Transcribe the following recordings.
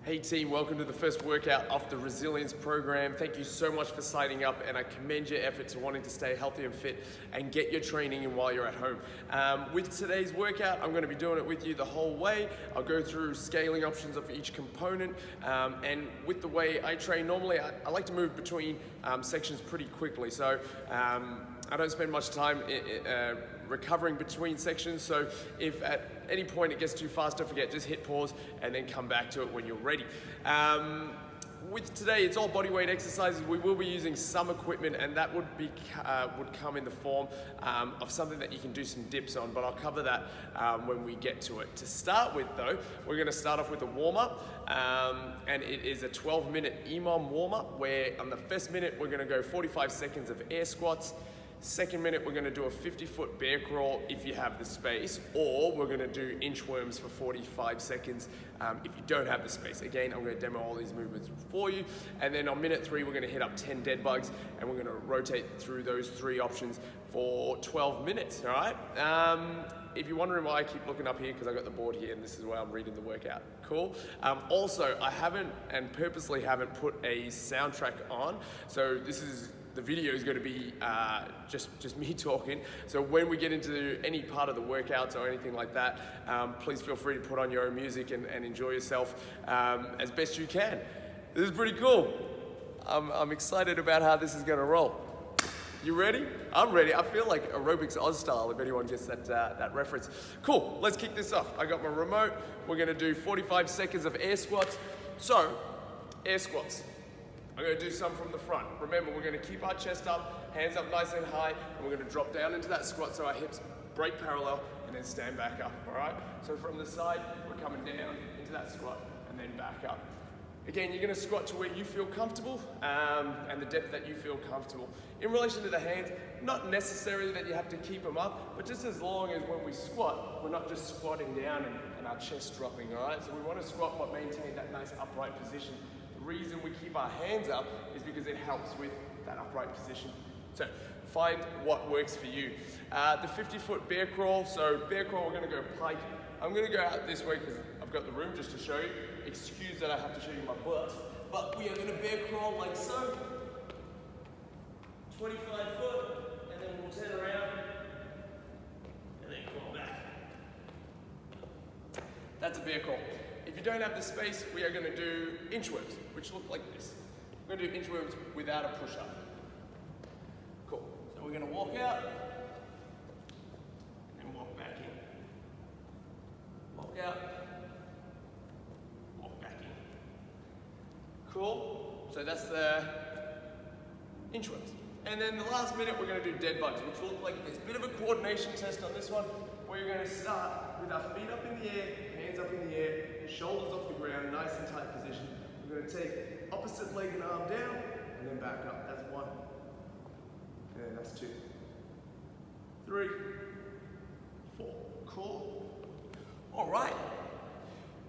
Hey team, welcome to the first workout of the Resilience program. Thank you so much for signing up, and I commend your effort to wanting to stay healthy and fit and get your training in while you're at home. With today's workout, I'm going to be doing it with you the whole way. I'll go through scaling options of each component, and with the way I train normally, I like to move between sections pretty quickly. So I don't spend much time recovering between sections, so if at any point it gets too fast, don't forget, just hit pause and then come back to it when you're ready. With today, it's all body weight exercises. We will be using some equipment, and that would come in the form of something that you can do some dips on, but I'll cover that when we get to it. To start with though, we're gonna start off with a warm-up, and it is a 12-minute EMOM warm-up, where on the first minute, we're gonna go 45 seconds of air squats. Second minute, we're gonna do a 50-foot bear crawl if you have the space, or we're gonna do inchworms for 45 seconds if you don't have the space. Again, I'm gonna demo all these movements for you. And then on minute 3, we're gonna hit up 10 dead bugs, and we're gonna rotate through those 3 options for 12 minutes, all right? If you're wondering why I keep looking up here, because I got the board here and this is where I'm reading the workout. Cool. Also, I haven't, and purposely haven't, put a soundtrack on. So the video is going to be just me talking. So when we get into any part of the workouts or anything like that, please feel free to put on your own music and enjoy yourself as best you can. This is pretty cool. I'm excited about how this is going to roll. You ready? I'm ready. I feel like Aerobics Oz style, if anyone gets that reference. Cool, let's kick this off. I got my remote. We're gonna do 45 seconds of air squats. So, air squats. I'm gonna do some from the front. Remember, we're gonna keep our chest up, hands up nice and high, and we're gonna drop down into that squat so our hips break parallel and then stand back up, all right? So from the side, we're coming down into that squat and then back up. Again, you're gonna squat to where you feel comfortable and the depth that you feel comfortable. In relation to the hands, not necessarily that you have to keep them up, but just as long as when we squat, we're not just squatting down and our chest dropping, all right? So we wanna squat but maintain that nice upright position. The reason we keep our hands up is because it helps with that upright position. So find what works for you. The 50-foot bear crawl. So bear crawl, we're gonna go pike. I'm gonna go out this way because I've got the room just to show you. Excuse that I have to show you my butt. But we are gonna bear crawl like so. 25 foot, and then we'll turn around, and then crawl back. That's a bear crawl. If you don't have the space, we are gonna do inchworms, which look like this. We're gonna do inchworms without a push-up. Cool. So we're gonna walk out, and walk back in. Walk out, walk back in. Cool. So that's the inchworms. And then the last minute, we're gonna do dead bugs, which will look like this. Bit of a coordination test on this one, where you're gonna start with our feet up in the air, hands up in the air, shoulders off the ground, nice and tight position. We're gonna take opposite leg and arm down, and then back up. That's 1. And that's 2. 3. 4. Cool. All right.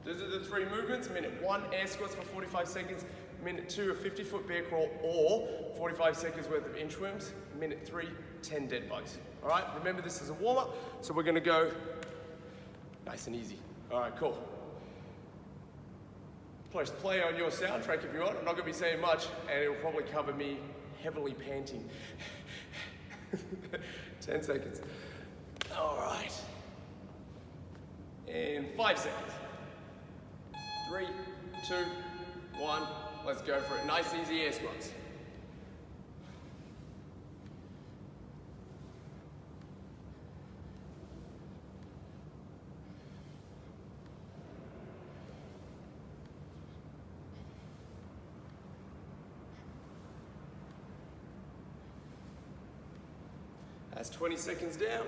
Those are the 3 movements. Minute 1, air squats for 45 seconds. Minute 2, a 50-foot bear crawl, or 45 seconds worth of inchworms. Minute 3, 10 dead bugs. All right, remember this is a warm-up, so we're gonna go nice and easy. All right, cool. Press play on your soundtrack if you want. I'm not gonna be saying much, and it'll probably cover me heavily panting. 10 seconds. All right. And 5 seconds. 3, 2, 1. Let's go for it. Nice, easy air squats. That's 20 seconds down.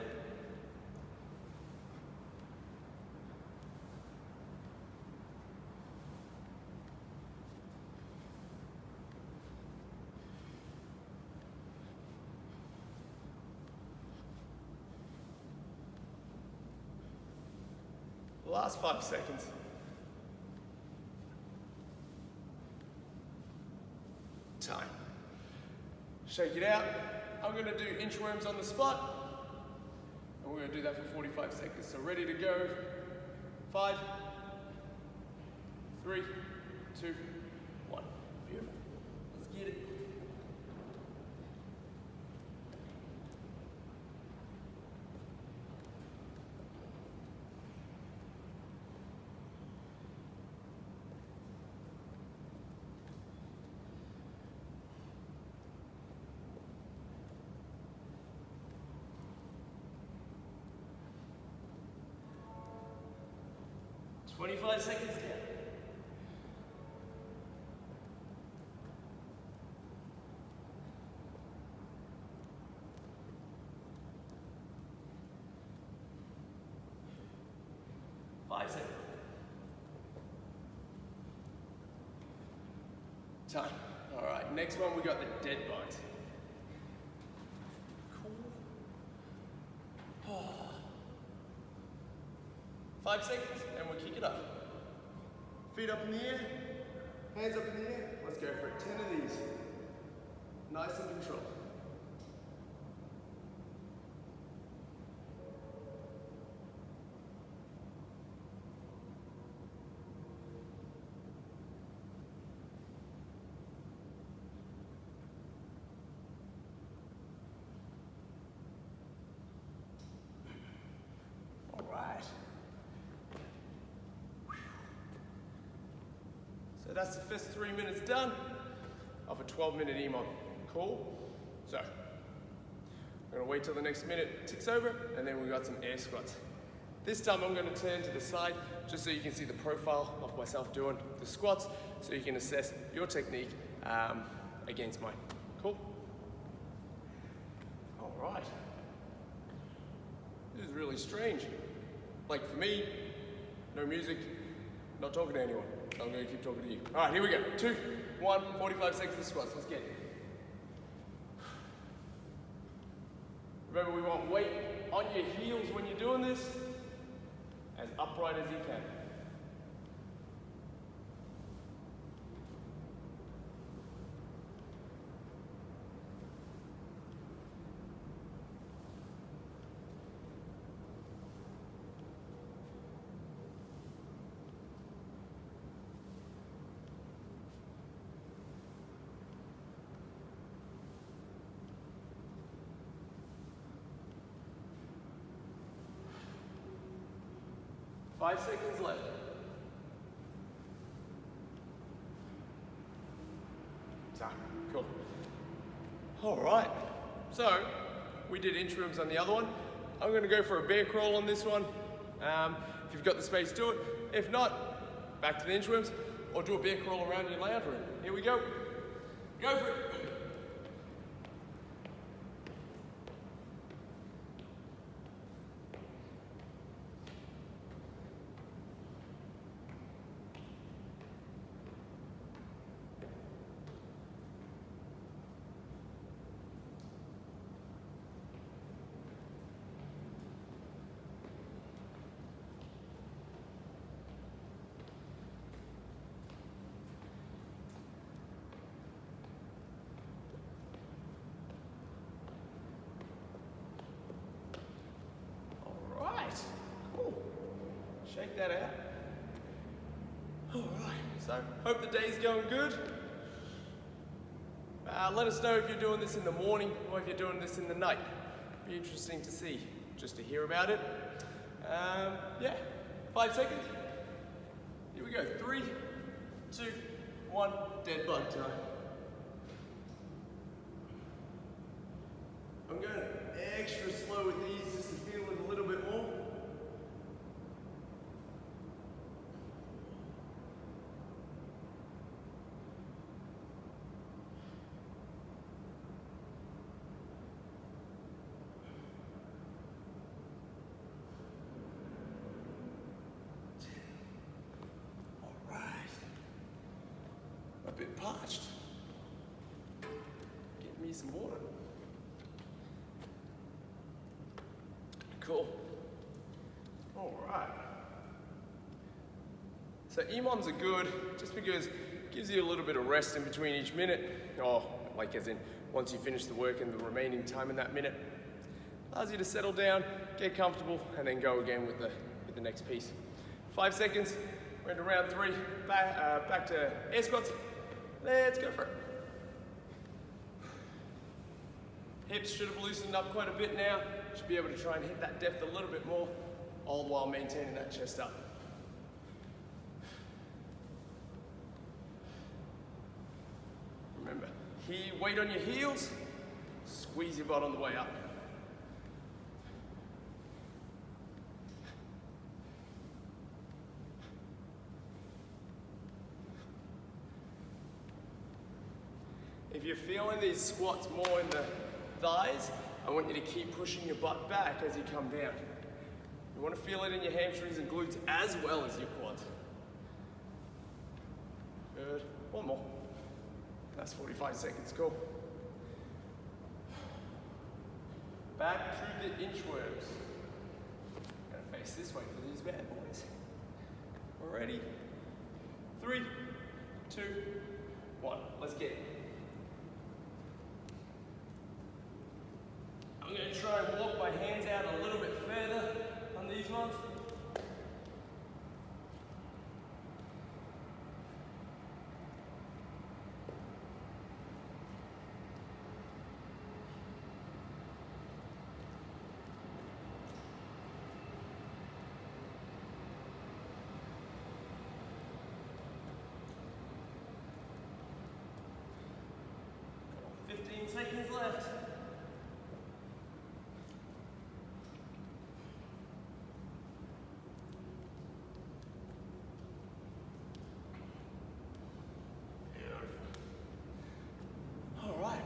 Last 5 seconds. Time. Shake it out. I'm going to do inchworms on the spot. And we're going to do that for 45 seconds. So ready to go. 5, 3, 2, 1. Beautiful. Let's get it. Twenty-five seconds down. Five seconds. Time. All right, next one we got the dead bite. Cool. Oh. 5 seconds, and we'll kick it up. Feet up in the air, hands up in the air. Let's go for it. 10 of these. Nice and controlled. So that's the first 3 minutes done of a 12-minute EMOM. Cool? So, I'm gonna wait till the next minute ticks over, and then we've got some air squats. This time I'm gonna turn to the side, just so you can see the profile of myself doing the squats, so you can assess your technique against mine. Cool? All right. This is really strange. Like for me, no music, not talking to anyone. I'm going to keep talking to you. All right, here we go. 2, 1, 45 seconds of squats. Let's get it. Remember, we want weight on your heels when you're doing this, as upright as you can. Five seconds left. Time. Cool. All right. So we did inchworms on the other one. I'm going to go for a bear crawl on this one. If you've got the space, do it. If not, back to the inchworms, or do a bear crawl around your lounge room. Here we go. Go for it. Shake that out. All right, so hope the day's going good. Let us know if you're doing this in the morning or if you're doing this in the night. Be interesting to see, just to hear about it. Yeah, 5 seconds. Here we go, 3, 2, 1, dead bug time. I'm going extra slow with these just to feel it a little bit more. A bit parched. Get me some water. Cool. All right. So EMOMs are good just because it gives you a little bit of rest in between each minute, or like as in once you finish the work and the remaining time in that minute. Allows you to settle down, get comfortable, and then go again with the next piece. 5 seconds, We're into round 3, back to air squats. Let's go for it. Hips should have loosened up quite a bit now. Should be able to try and hit that depth a little bit more, all while maintaining that chest up. Remember, weight on your heels, squeeze your butt on the way up. If you're feeling these squats more in the thighs, I want you to keep pushing your butt back as you come down. You want to feel it in your hamstrings and glutes as well as your quads. Good. One more. That's 45 seconds. Cool. Back to the inchworms. Gotta face this way for these bad boys. Ready? 3, 2, 1. Let's get it. I'm going to try and walk my hands out a little bit further on these ones. Got 15 seconds left.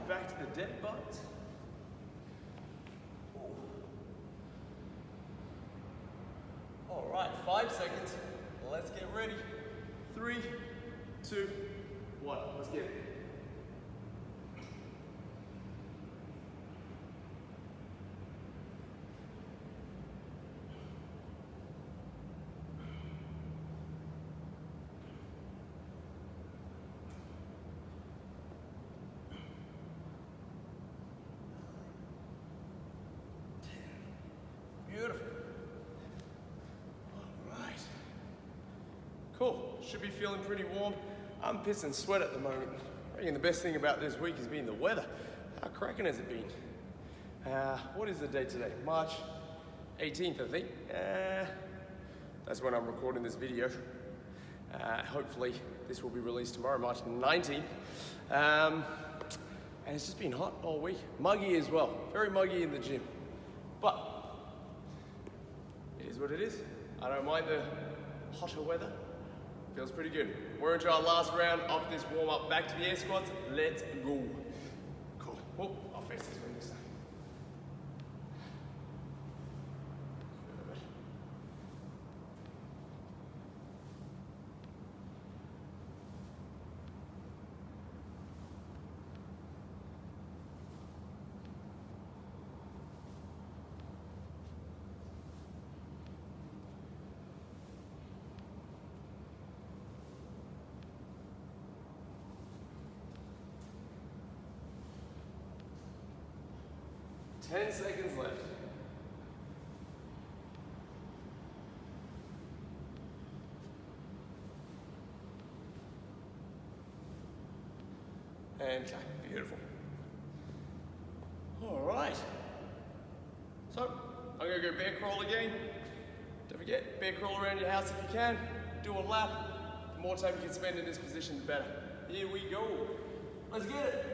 Back to the dead butt. All right, 5 seconds. Let's get ready. 3, 2, 1. Let's get it. Beautiful. All right. Cool. Should be feeling pretty warm. I'm pissing sweat at the moment. I reckon the best thing about this week has been the weather. How cracking has it been? What is the date today? March 18th, I think. That's when I'm recording this video. Hopefully this will be released tomorrow, March 19th. And it's just been hot all week. Muggy as well. Very muggy in the gym. But it is what it is. I don't mind the hotter weather. Feels pretty good. We're into our last round of this warm-up. Back to the air squats. Let's go. Cool. Oh, I'll face this one this time. 10 seconds left. And beautiful. All right. So, I'm gonna go bear crawl again. Don't forget, bear crawl around your house if you can. Do a lap. The more time you can spend in this position, the better. Here we go. Let's get it.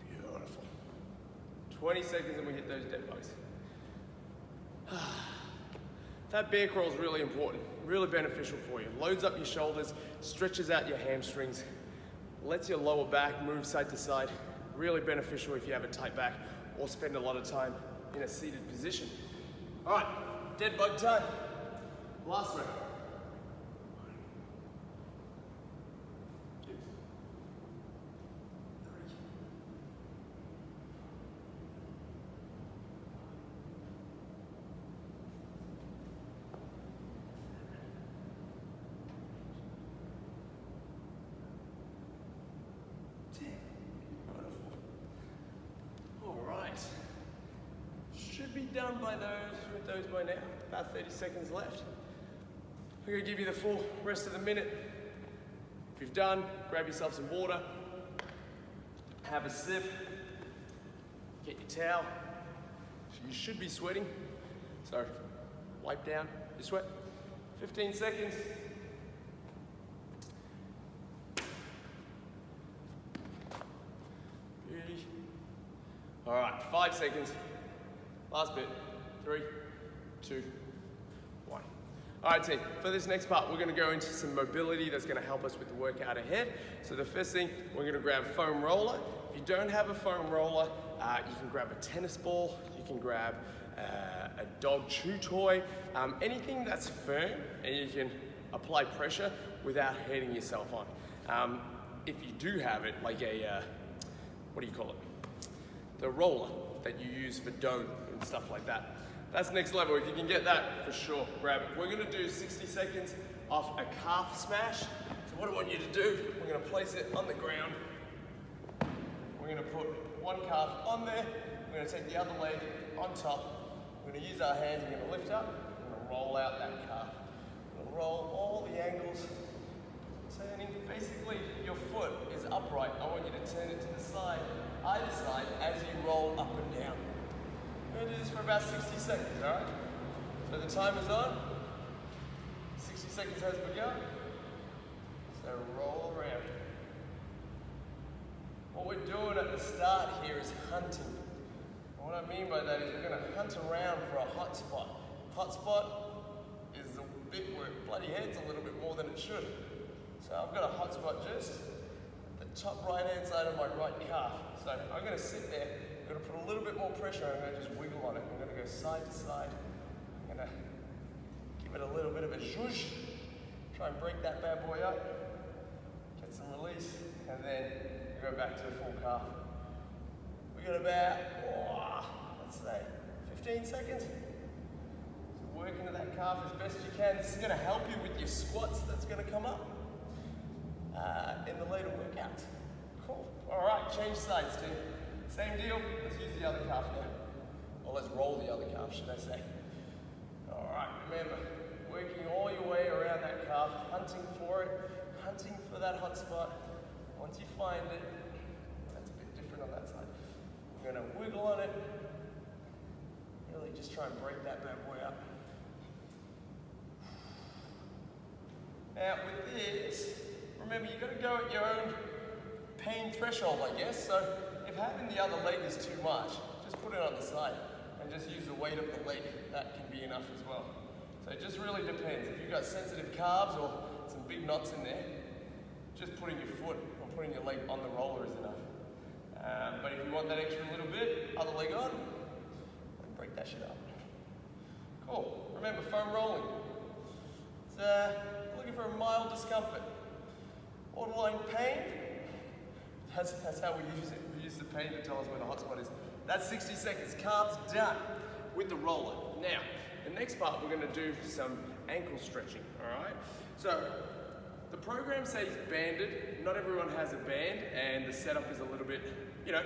Beautiful. 20 seconds and we hit those dead bugs. That bear crawl is really important, really beneficial for you. Loads up your shoulders, stretches out your hamstrings, lets your lower back move side to side. Really beneficial if you have a tight back or spend a lot of time in a seated position. All right, dead bug time. Last round. Should be done by with those by now. About 30 seconds left. We're gonna give you the full rest of the minute. If you've done, grab yourself some water, have a sip, get your towel. You should be sweating, so wipe down your sweat. 15 seconds. Beauty. All right, 5 seconds. Last bit. 3, 2, 1. All right, team, for this next part, we're gonna go into some mobility that's gonna help us with the workout ahead. So the first thing, we're gonna grab foam roller. If you don't have a foam roller, you can grab a tennis ball, you can grab a dog chew toy, anything that's firm and you can apply pressure without hitting yourself on. If you do have it, like a, what do you call it? The roller that you use for dough and stuff like that. That's next level. If you can get that, for sure, grab it. We're gonna do 60 seconds off a calf smash. So what I want you to do, we're gonna place it on the ground. We're gonna put one calf on there. We're gonna take the other leg on top. We're gonna use our hands, we're gonna lift up. We're gonna roll out that calf. We're gonna roll all the angles. Turning, basically your foot is upright. I want you to turn it to the side, either side, as you roll up and down. We're gonna do this for about 60 seconds, all right? So the timer's on. 60 seconds has begun. So roll around. What we're doing at the start here is hunting. And what I mean by that is we're gonna hunt around for a hot spot. Hot spot is the bit where it bloody heads a little bit more than it should. So I've got a hot spot just at the top right-hand side of my right calf. So I'm gonna sit there, I'm gonna put a little bit more pressure, I'm gonna just wiggle on it. I'm gonna go side to side. I'm gonna give it a little bit of a zhuzh. Try and break that bad boy up. Get some release, and then go back to the full calf. We got about, let's say, 15 seconds. So work into that calf as best you can. This is gonna help you with your squats that's gonna come up in the later workout. Cool. All right, change sides, team. Same deal, let's use the other calf now. Or let's roll the other calf, should I say. All right, remember, working all your way around that calf, hunting for it, hunting for that hot spot. Once you find it, that's a bit different on that side. We're gonna wiggle on it, really just try and break that bad boy up. Now with this, remember you gotta go at your own pain threshold, I guess. So if having the other leg is too much, just put it on the side and just use the weight of the leg. That can be enough as well. So it just really depends. If you've got sensitive calves or some big knots in there, just putting your foot or putting your leg on the roller is enough. But if you want that extra little bit, other leg on, and break that shit up. Cool. Remember, foam rolling. It's looking for a mild discomfort. Borderline pain, that's how we use it. We use the pain to tell us where the hot spot is. That's 60 seconds. Calves done with the roller. Now, the next part, we're gonna do some ankle stretching, all right? So, the program says banded. Not everyone has a band, and the setup is a little bit, you know,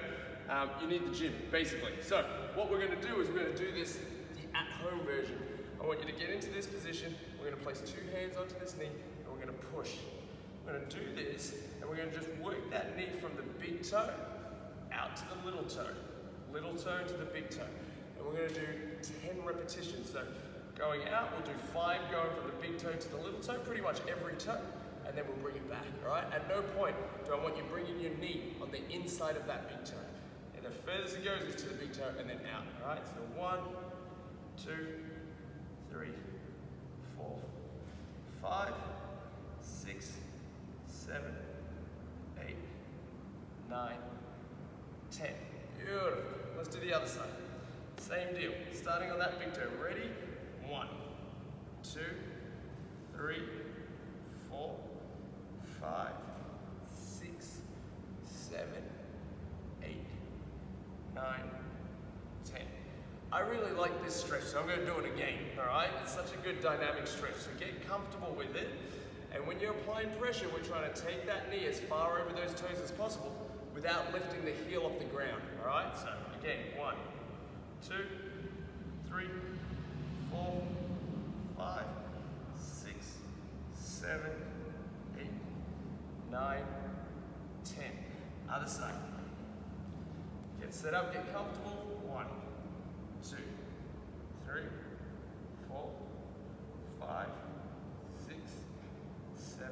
you need the gym, basically. So, what we're gonna do is we're gonna do this, the at-home version. I want you to get into this position. We're gonna place 2 hands onto this knee, and we're gonna push. We're gonna do this, and we're gonna just work that knee from the big toe out to the little toe to the big toe. And we're gonna do 10 repetitions. So going out, we'll do 5 going from the big toe to the little toe, pretty much every toe, and then we'll bring it back, all right? At no point do I want you bringing your knee on the inside of that big toe. And the furthest it goes is to the big toe and then out, all right? So 1, 2, 3, 4, 5, 6, 7, 8, 9, 10. Beautiful. Let's do the other side. Same deal, starting on that big toe. Ready? 1, 2, 3, 4, 5, 6, 7, 8, 9, 10. I really like this stretch, so I'm going to do it again, all right? It's such a good dynamic stretch, so get comfortable with it. And when you're applying pressure, we're trying to take that knee as far over those toes as possible without lifting the heel off the ground, all right? So again, 1, 2, 3, 4, 5, 6, 7, 8, 9, 10. Other side. Get set up, get comfortable. 1, 2, 3, 4, 5, 6, 7,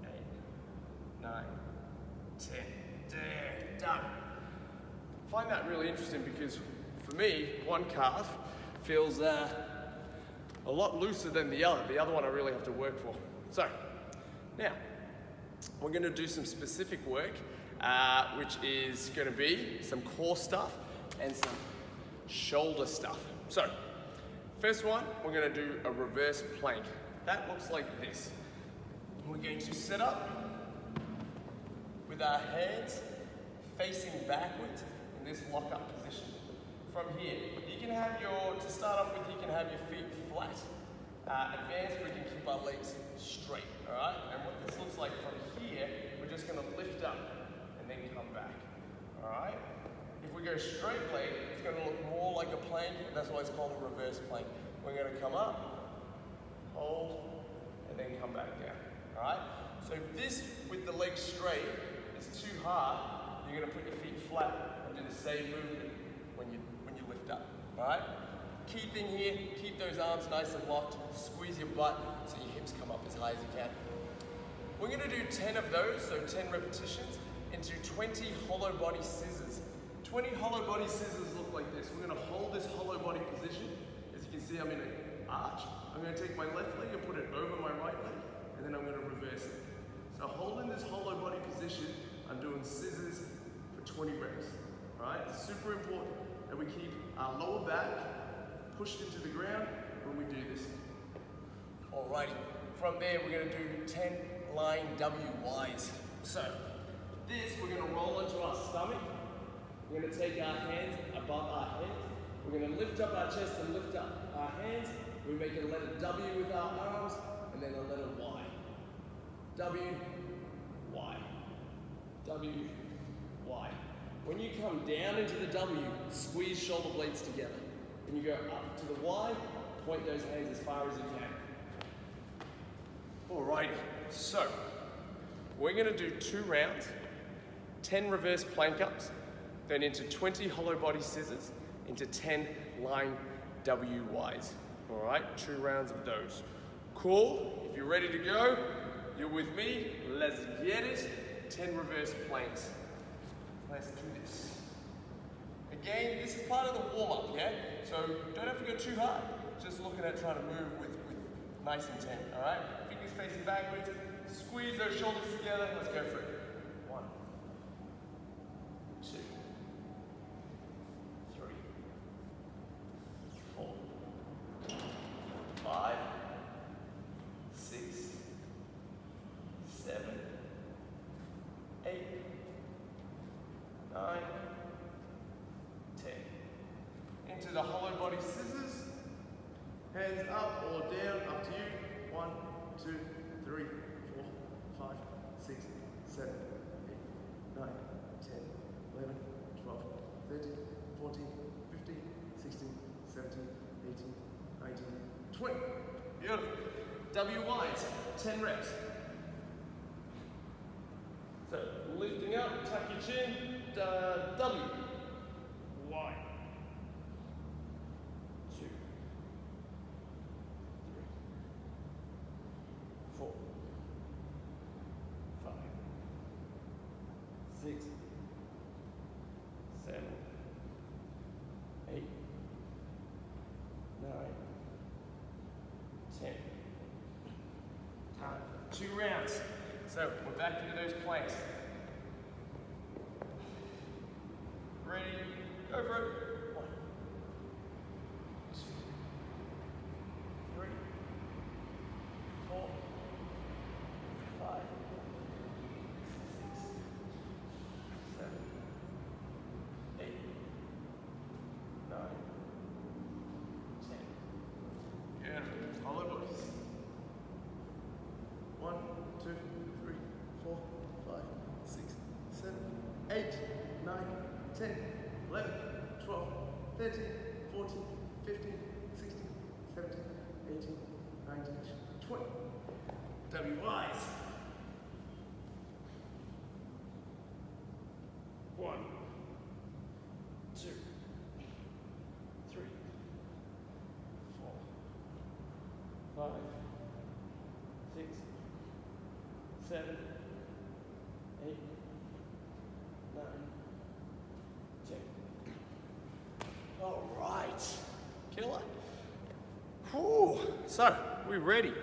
8, 9, 10. There, done. I find that really interesting because for me, one calf feels a lot looser than the other. The other one I really have to work for. So, now, we're going to do some specific work, which is going to be some core stuff and some shoulder stuff. So, first one, we're going to do a reverse plank. That looks like this. We're going to set up with our hands facing backwards in this lock-up position. From here, you can have to start off with, you can have your feet flat. Advanced, we can keep our legs straight, all right? And what this looks like from here, we're just gonna lift up and then come back, all right? If we go straight leg, it's gonna look more like a plank, and that's why it's called a reverse plank. We're gonna come up, hold, and then come back down, all right? So if this, with the legs straight, is too hard, you're gonna put your feet flat and do the same movement when you lift up, all right? Key thing here, keep those arms nice and locked, squeeze your butt so your hips come up as high as you can. We're gonna do 10 of those, so 10 repetitions, into 20 hollow body scissors. 20 hollow body scissors look like this. We're gonna hold this hollow body position. As you can see, I'm in an arch. I'm gonna take my left leg and put it over my right leg, and then I'm gonna reverse it. So holding this hollow body position, I'm doing scissors for 20 reps, all right? It's super important that we keep our lower back pushed into the ground when we do this. Alrighty, from there we're going to do 10 lying WYs. So, this we're going to roll onto our stomach. We're going to take our hands above our heads. We're going to lift up our chest and lift up our hands. We make a letter W with our arms and then a letter Y. W, Y. W, Y. When you come down into the W, squeeze shoulder blades together. When you go up to the Y, point those hands as far as you can. Alrighty, so we're going to do 2 rounds, 10 reverse plank ups, then into 20 hollow body scissors, into 10 lying WYs. Alright, 2 rounds of those. Cool, if you're ready to go, you're with me, let's get it. 10 reverse planks. Let's do this. Again, this is part of the warm-up, yeah? So don't have to go too hard. Just looking at trying to move with nice intent, all right? Fingers facing backwards. Squeeze those shoulders together. Let's go for it. 1, 2, 3, 4, 5, 6, 7, 8, 9, 10. Into the hollow body scissors. Hands up or down, up to you. 1, 2, 3, 4, 5, 6, 7, 8, 9, 10, 11, 12, 13, 14, 15, 16, 17, 18, 19, 20. Beautiful. WYs, 10 reps. So, lifting up, tuck your chin, W, Y. 2, 3, 4, 5, 6, 7, 8, 9, 10. Time. 2 rounds. So we're back into those planks. Ready? Go for it. 1, 13, 14, 15, 16, 17, 18, 19, 20. WYs. 1, 2, 3, 4, 5, 6, 7, 8, 9, 10. All right, killer. Whew. So, we're ready.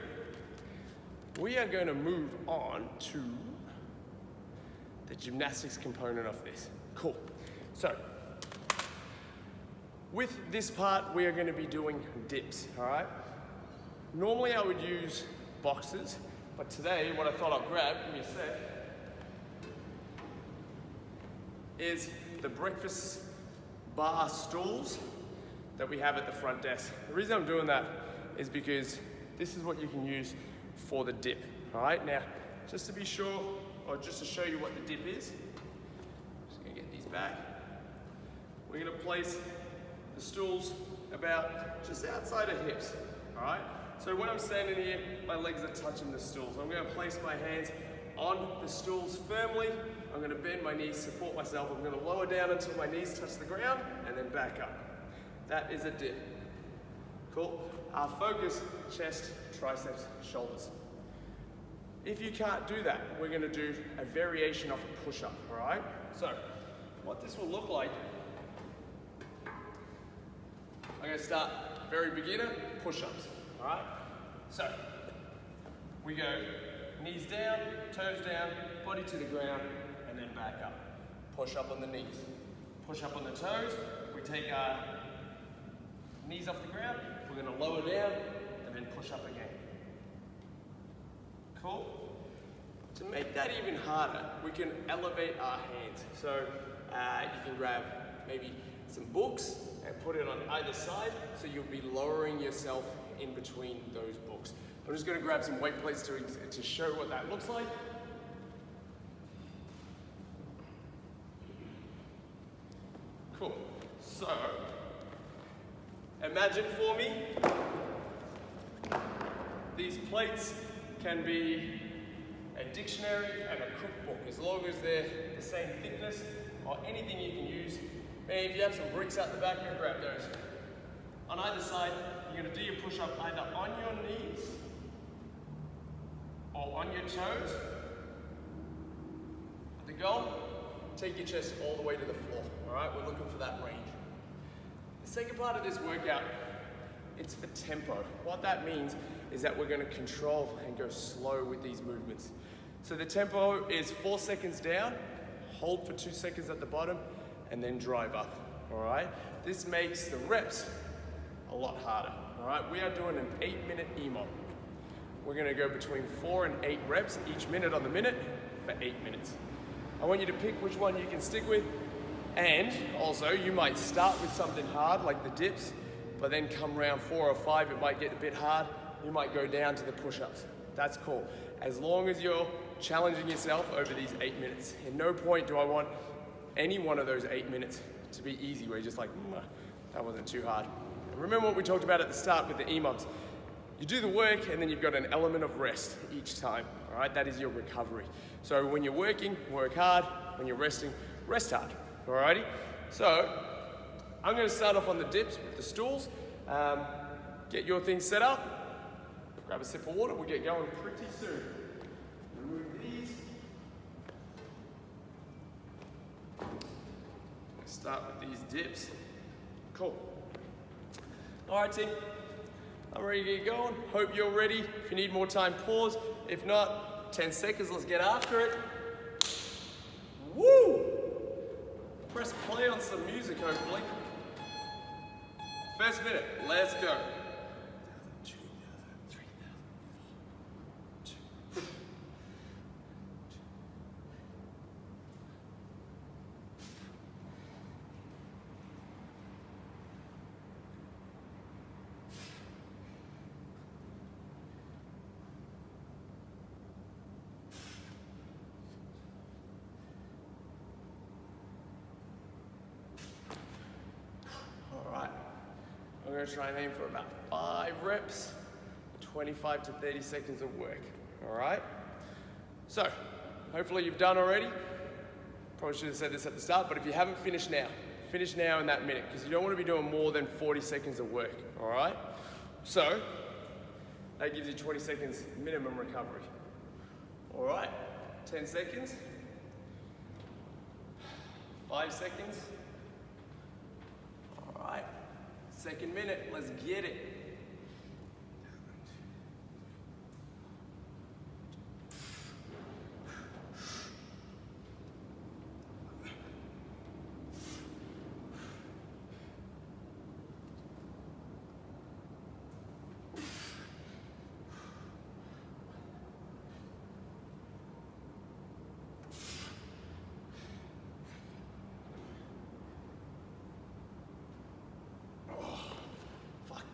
We are going to move on to the gymnastics component of this. Cool. So, with this part, we are going to be doing dips, all right? Normally I would use boxes, but today what I thought I'd grab, give me a sec, is the breakfast bar stools that we have at the front desk. The reason I'm doing that is because this is what you can use for the dip, all right? Now, just to be sure, or just to show you what the dip is, just gonna get these back. We're gonna place the stools about just outside of hips, all right? So when I'm standing here, my legs are touching the stools. I'm gonna place my hands on the stools firmly. I'm gonna bend my knees, support myself. I'm gonna lower down until my knees touch the ground and then back up. That is a dip. Cool. Our focus, chest, triceps, shoulders. If you can't do that, we're gonna do a variation of a push-up, all right? So, what this will look like, I'm gonna start very beginner, push-ups, all right? So, we go knees down, toes down, body to the ground, and then back up. Push up on the knees. Push up on the toes, we take our knees off the ground, we're gonna lower down, and then push up again. Cool? To make that even harder, we can elevate our hands. So you can grab maybe some books and put it on either side, so you'll be lowering yourself in between those books. I'm just gonna grab some weight plates to show what that looks like. Cool. So, imagine for me, these plates can be a dictionary and a cookbook, as long as they're the same thickness, or anything you can use. Maybe if you have some bricks out the back, go grab those. On either side, you're gonna do your push-up either on your knees or on your toes. The goal, take your chest all the way to the floor, all right? We're looking for that range. The second part of this workout, it's for tempo. What that means is that we're gonna control and go slow with these movements. So the tempo is 4 seconds down, hold for 2 seconds at the bottom, and then drive up, all right? This makes the reps a lot harder, all right? We are doing an 8-minute EMOM. We're gonna go between 4 and 8 reps each minute on the minute for 8 minutes. I want you to pick which one you can stick with, and also you might start with something hard like the dips, but then come round 4 or 5, it might get a bit hard. You might go down to the push-ups. That's cool. As long as you're challenging yourself over these 8 minutes. At no point do I want any one of those 8 minutes to be easy, where you're just like, that wasn't too hard. And remember what we talked about at the start with the EMOMs. You do the work and then you've got an element of rest each time, all right? That is your recovery. So when you're working, work hard. When you're resting, rest hard, all righty? So I'm gonna start off on the dips with the stools. Get your thing set up. Grab a sip of water, we'll get going pretty soon. Remove these. Start with these dips. Cool. All right, team. I'm ready to get going. Hope you're ready. If you need more time, pause. If not, 10 seconds, let's get after it. Woo! Press play on some music, hopefully. First minute, let's go. going to try and aim for about 5 reps, 25 to 30 seconds of work. All right? So, hopefully you've done already. Probably should have said this at the start, but if you haven't, finish now. Finish now in that minute, because you don't want to be doing more than 40 seconds of work. All right? So, that gives you 20 seconds minimum recovery. All right, 10 seconds, 5 seconds. All right, second minute, let's get it.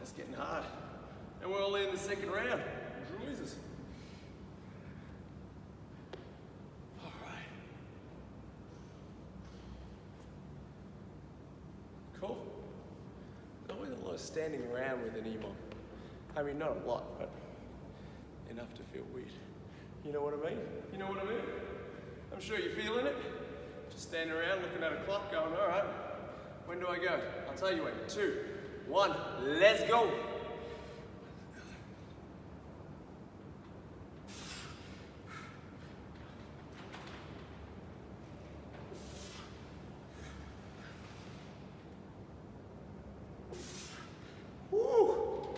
It's getting hard. And we're only in the second round. Jesus. All right. Cool. There's always a lot of standing around with an EMOM. I mean, not a lot, but enough to feel weird. You know what I mean? You know what I mean? I'm sure you're feeling it. Just standing around looking at a clock going, all right, when do I go? I'll tell you when. 2, 1, let's go. Woo.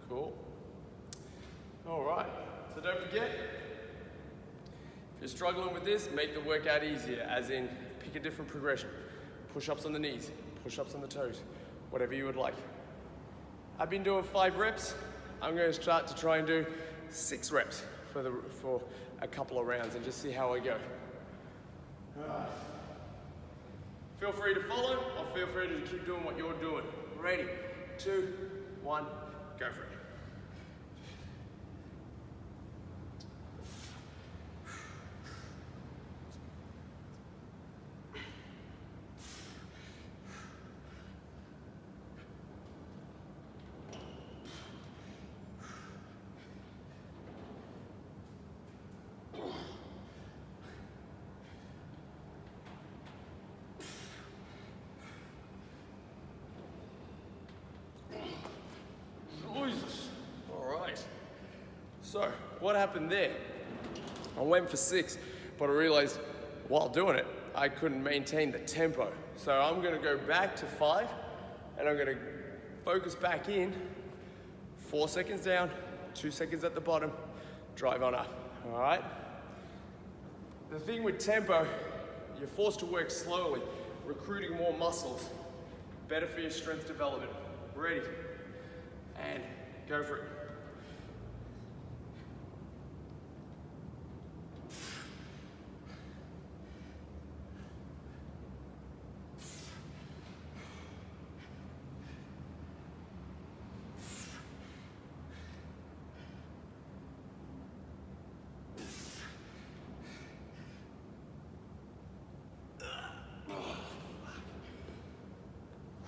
Cool. All right, so don't forget, if you're struggling with this, make the workout easier, as in pick a different progression. Push-ups on the knees, push-ups on the toes, whatever you would like. I've been doing 5 reps. I'm going to start to try and do 6 reps for a couple of rounds and just see how I go. Feel free to follow, or feel free to keep doing what you're doing. Ready, 2, 1, go for it. Jesus. All right. So, what happened there? I went for 6, but I realized while doing it, I couldn't maintain the tempo. So I'm gonna go back to 5, and I'm gonna focus back in, 4 seconds down, 2 seconds at the bottom, drive on up, all right? The thing with tempo, you're forced to work slowly, recruiting more muscles, better for your strength development. Ready, and go for it.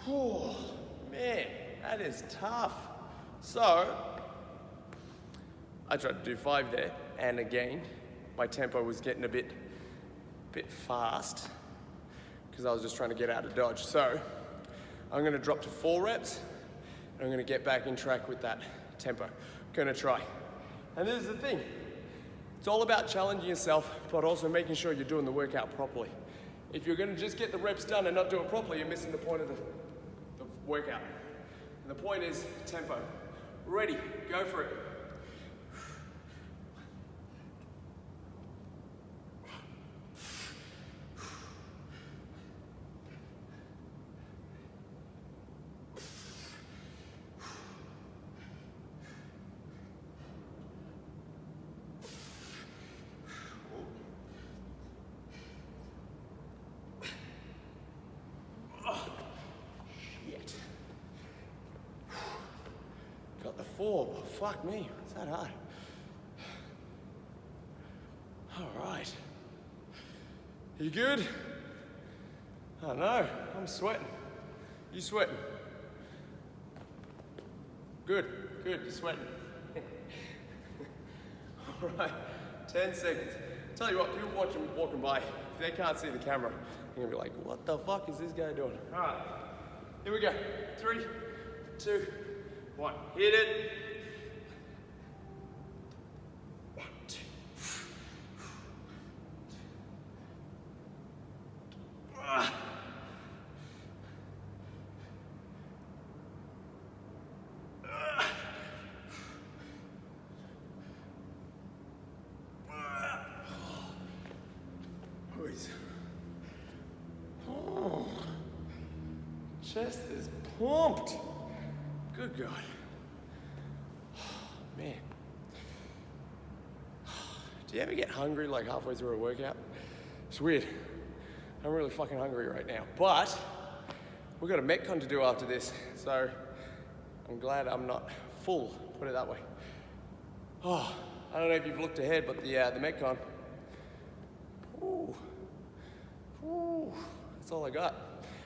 Oh, man, that is tough. So, I tried to do 5 there, and again, my tempo was getting a bit fast because I was just trying to get out of dodge. So, I'm gonna drop to 4 reps, and I'm gonna get back in track with that tempo. Gonna try. And this is the thing, it's all about challenging yourself, but also making sure you're doing the workout properly. If you're gonna just get the reps done and not do it properly, you're missing the point of the workout. And the point is tempo. Ready, go for it. got the 4, but fuck me, it's that hard. All right. You good? I don't know, I'm sweating. You sweating? Good, good, you're sweating. All right, 10 seconds. Tell you what, people walking by, if they can't see the camera, they're gonna be like, what the fuck is this guy doing? All right, here we go. 3, 2, 1, hit it. 1, 2. Oh, chest is pumped. Good God. Man. Do you ever get hungry like halfway through a workout? It's weird. I'm really fucking hungry right now. But we've got a Metcon to do after this, so I'm glad I'm not full, put it that way. Oh, I don't know if you've looked ahead, but the Metcon, ooh, that's all I got.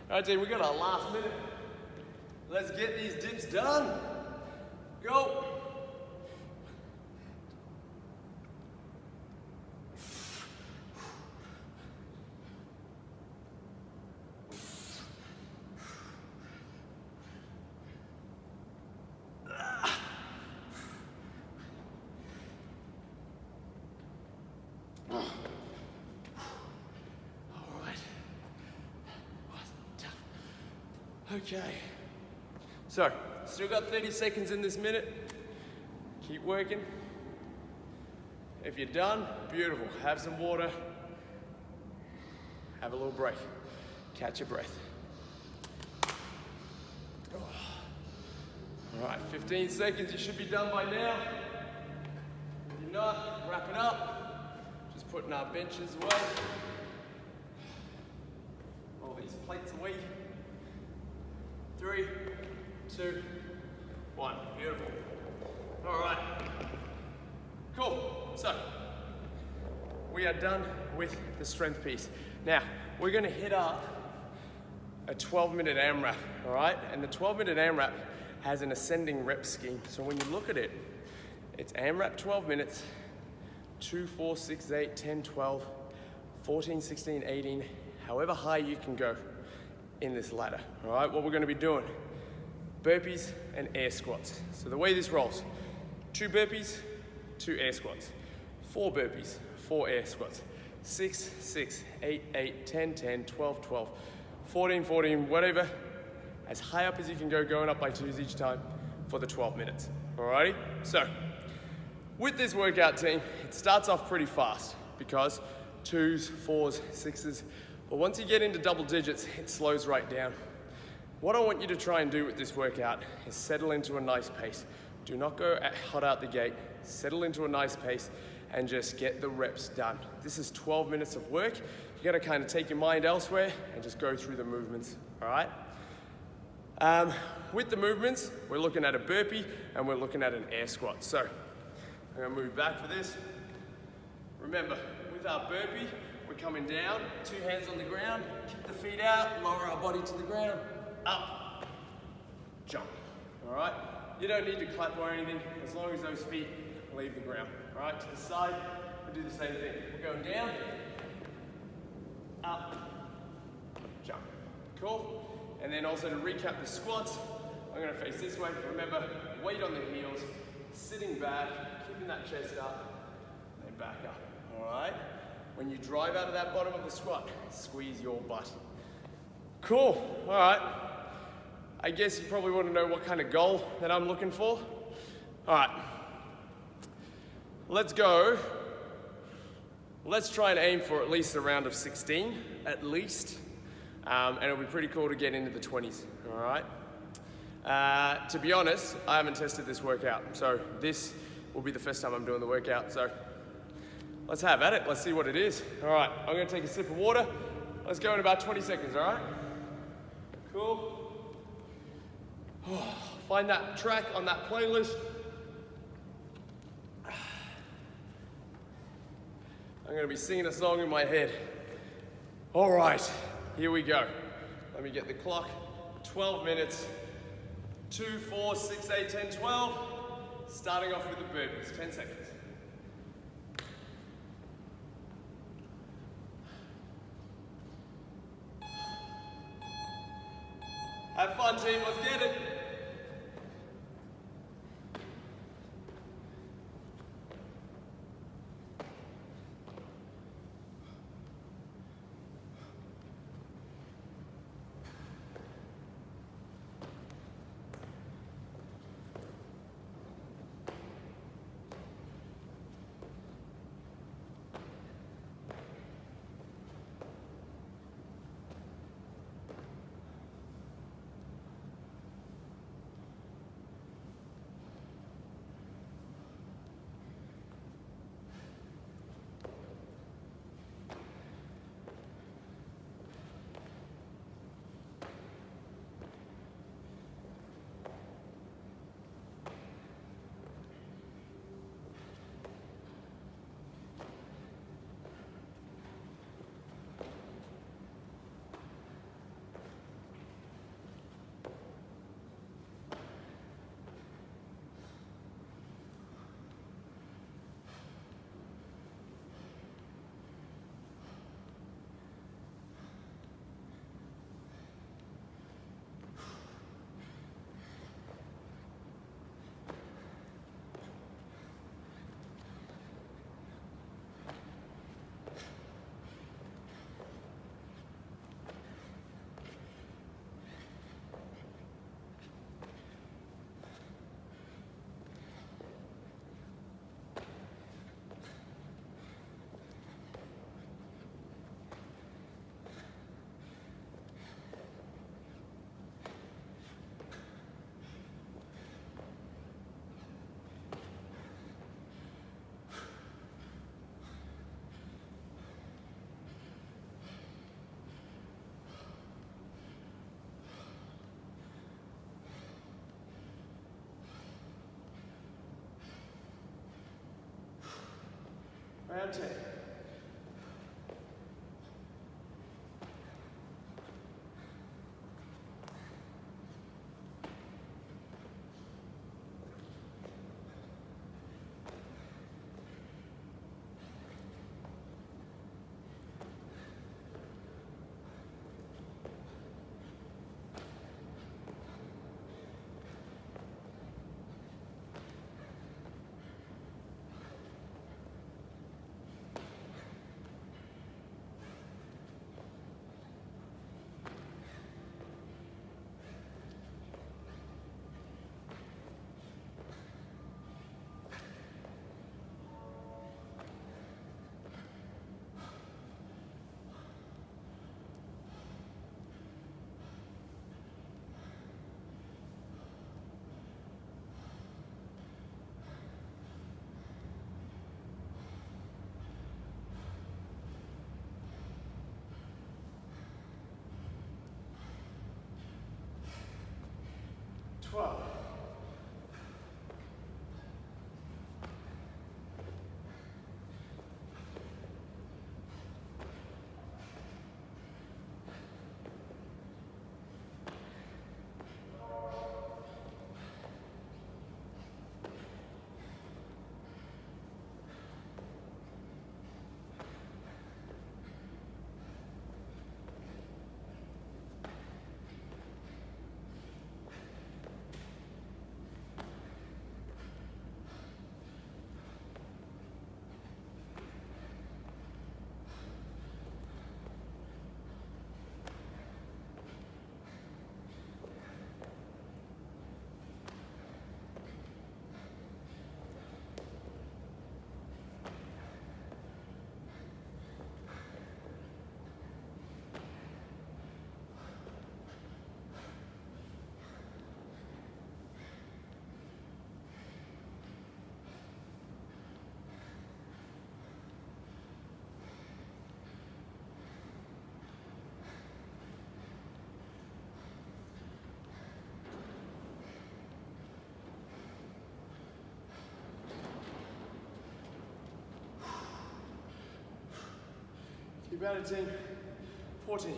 All right, team, we got our last minute. Let's get these dips done. Go. Okay, so still got 30 seconds in this minute. Keep working. If you're done, beautiful. Have some water. Have a little break. Catch your breath. All right, 15 seconds. You should be done by now. If you're not, wrap it up. Just putting our benches away. All these plates away. 3, 2, 1. Beautiful. All right. Cool. So, we are done with the strength piece. Now, we're going to hit up a 12-minute Amrap, all right? And the 12-minute Amrap has an ascending rep scheme. So when you look at it, it's Amrap 12 minutes, 2, 4, 6, 8, 10, 12, 14, 16, 18, however high you can go in this ladder, all right? What we're gonna be doing, burpees and air squats. So the way this rolls, 2 burpees, 2 air squats, 4 burpees, 4 air squats, 6, 6, 8, 8, 10, 10, 12, 12, 14, 14, whatever, as high up as you can go, going up by 2s each time for the 12 minutes, alrighty? So, with this workout team, it starts off pretty fast because 2s, 4s, 6s, but once you get into double digits, it slows right down. What I want you to try and do with this workout is settle into a nice pace. Do not go hot out the gate. Settle into a nice pace and just get the reps done. This is 12 minutes of work. You gotta kind of take your mind elsewhere and just go through the movements, all right? With the movements, we're looking at a burpee and we're looking at an air squat. So, I'm gonna move back for this. Remember, with our burpee, we're coming down, 2 hands on the ground, kick the feet out, lower our body to the ground, up, jump, all right? You don't need to clap or anything, as long as those feet leave the ground, all right? To the side, we do the same thing. We're going down, up, jump, cool? And then also to recap the squats, I'm gonna face this way. Remember, weight on the heels, sitting back, keeping that chest up, and back up, all right? When you drive out of that bottom of the squat, squeeze your butt. Cool, all right. I guess you probably want to know what kind of goal that I'm looking for. All right, let's go. Let's try and aim for at least a round of 16, at least. And it'll be pretty cool to get into the 20s, all right? To be honest, I haven't tested this workout, so this will be the first time I'm doing the workout, so let's have at it. Let's see what it is. All right, I'm gonna take a sip of water. Let's go in about 20 seconds, all right? Cool. Oh, Find that track on that playlist. I'm gonna be singing a song in my head. All right, here we go. Let me get the clock. 12 minutes. 2, 4, 6, 8, 10, 12. Starting off with the burpees, 10 seconds. Have fun, team, let's get it. Round 10. Keep at it, team. 14.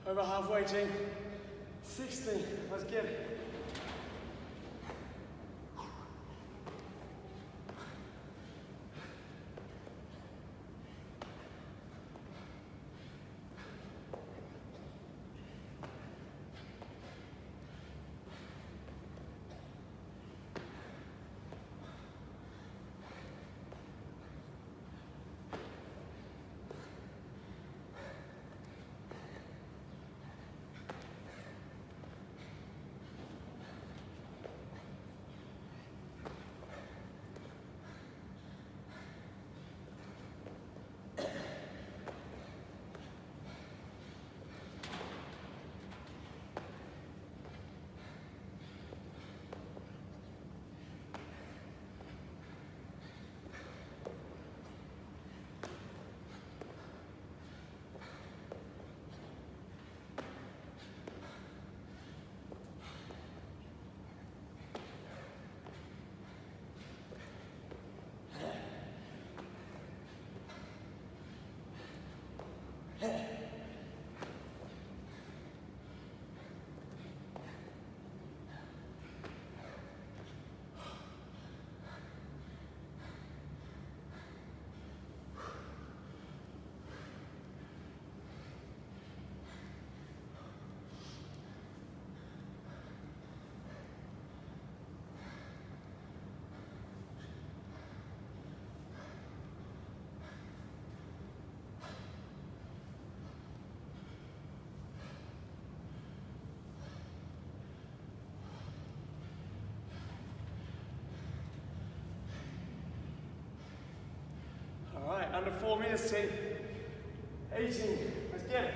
Over halfway, team. 16, let's get it. All right, under 4 minutes, team. 18, let's get it.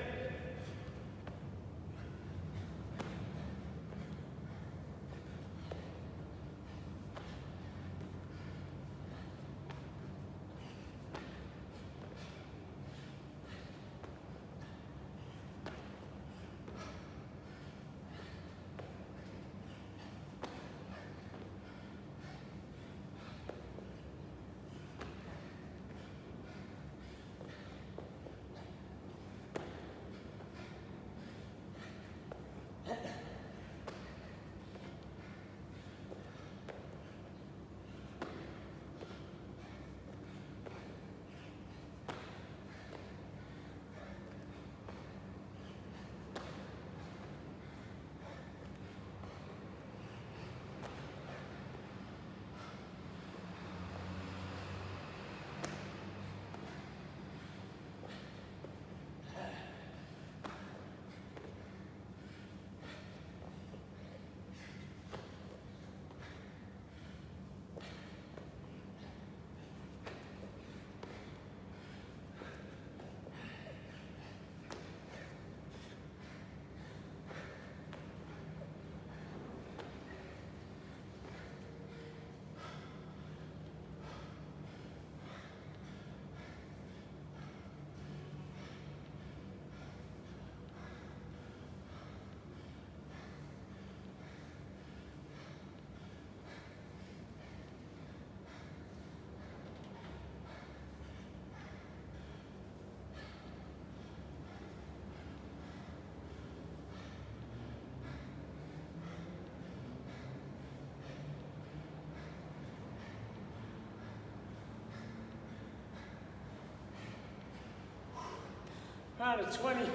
Round of 20.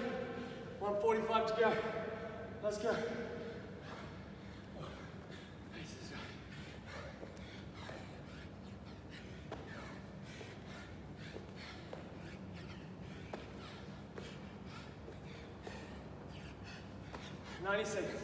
1:45 to go. Let's go. Ninety seconds.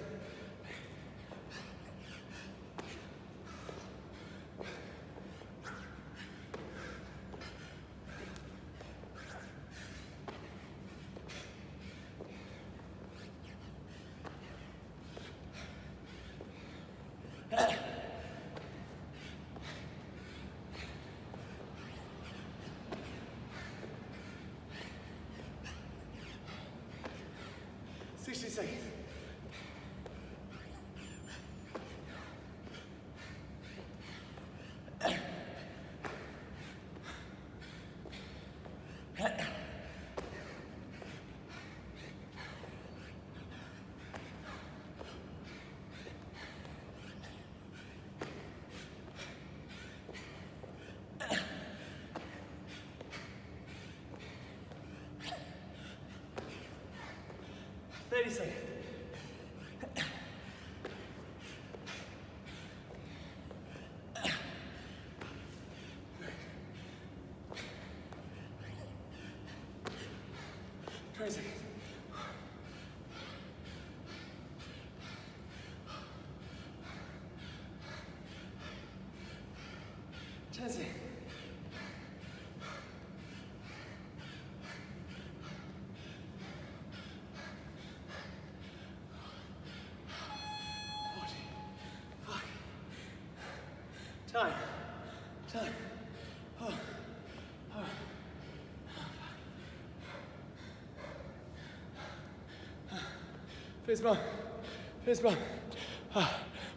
Seconds. Crazy. 10 seconds. 40. Fuck. Time. Oh. Fist bump.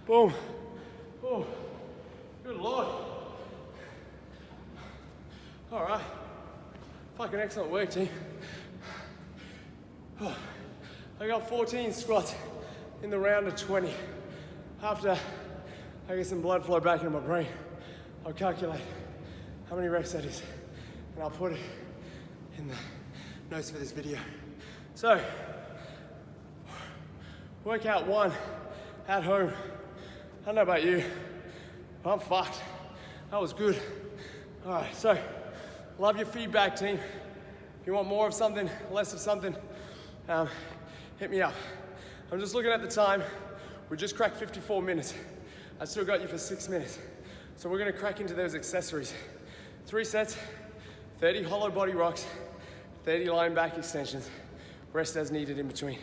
Boom. Oh, good Lord. All right. Fucking excellent work, team. Oh, I got 14 squats in the round of 20. After I get some blood flow back into my brain, I'll calculate how many reps that is, and I'll put it in the notes for this video. So, workout 1 at home. I don't know about you, but I'm fucked. That was good. All right, so love your feedback, team. If you want more of something, less of something, hit me up. I'm just looking at the time. We just cracked 54 minutes. I still got you for 6 minutes. So we're gonna crack into those accessories. 3 sets, 30 hollow body rocks, 30 lying back extensions, rest as needed in between.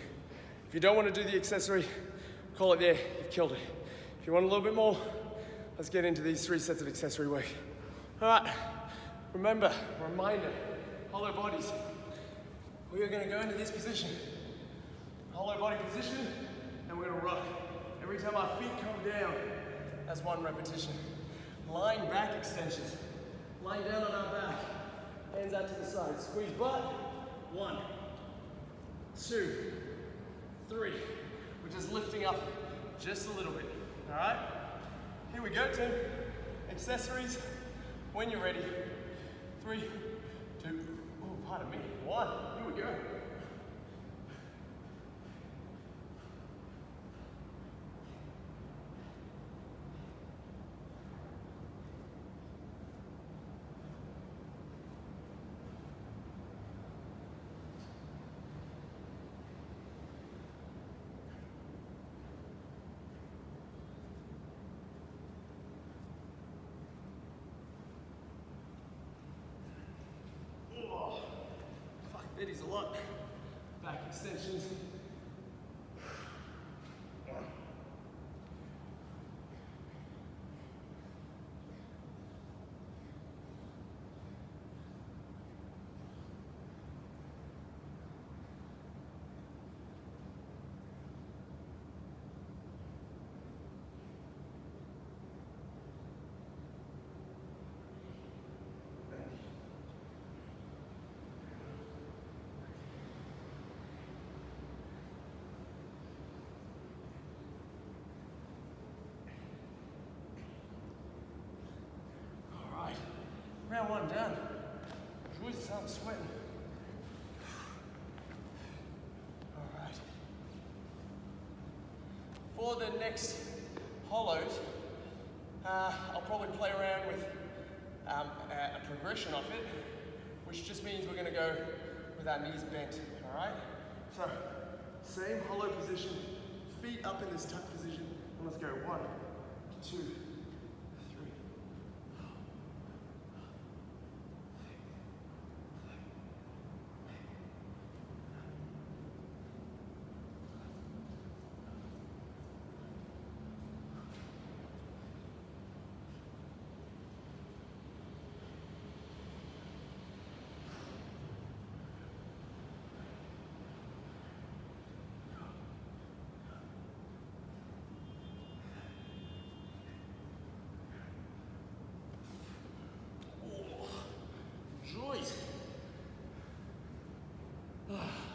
If you don't want to do the accessory, call it there, you've killed it. If you want a little bit more, let's get into these 3 sets of accessory work. All right, remember, reminder, hollow bodies. We are gonna go into this position, hollow body position, and we're gonna rock. Every time our feet come down, that's 1 repetition. Lying back extensions. Lying down on our back, hands out to the side. Squeeze butt, 1, 2, 3. We're just lifting up just a little bit, all right? Here we go, team. Accessories, when you're ready. 3, 2, oh, pardon me, 1. Here we go. That is a lot. Back extensions. Round 1 done. Jesus, I'm sweating. For the next hollows, I'll probably play around with a progression of it, which just means we're going to go with our knees bent, all right? So, same hollow position, feet up in this tuck position, and let's go 1, 2, 3. Joys.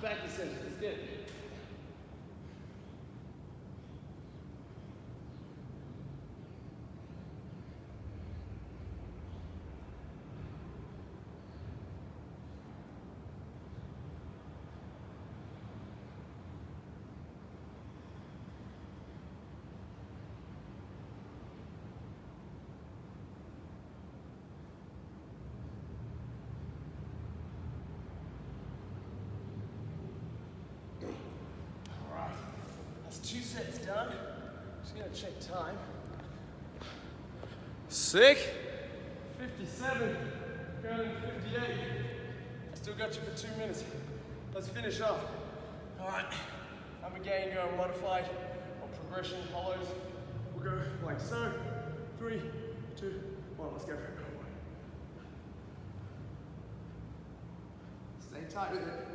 Back to center, it's good. That's 2 sets done. Just gonna check time. Sick. 57, going to 58. I still got you for 2 minutes. Let's finish off. All right, I'm again going modified or progression hollows. We'll go like so. 3, 2, 1, let's go for it. Stay tight with it.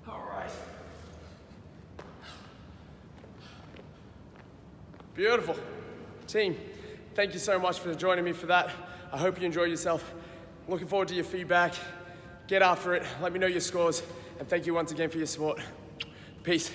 All right. Beautiful. Team, thank you so much for joining me for that. I hope you enjoyed yourself. Looking forward to your feedback. Get after it. Let me know your scores. And thank you once again for your support. Peace.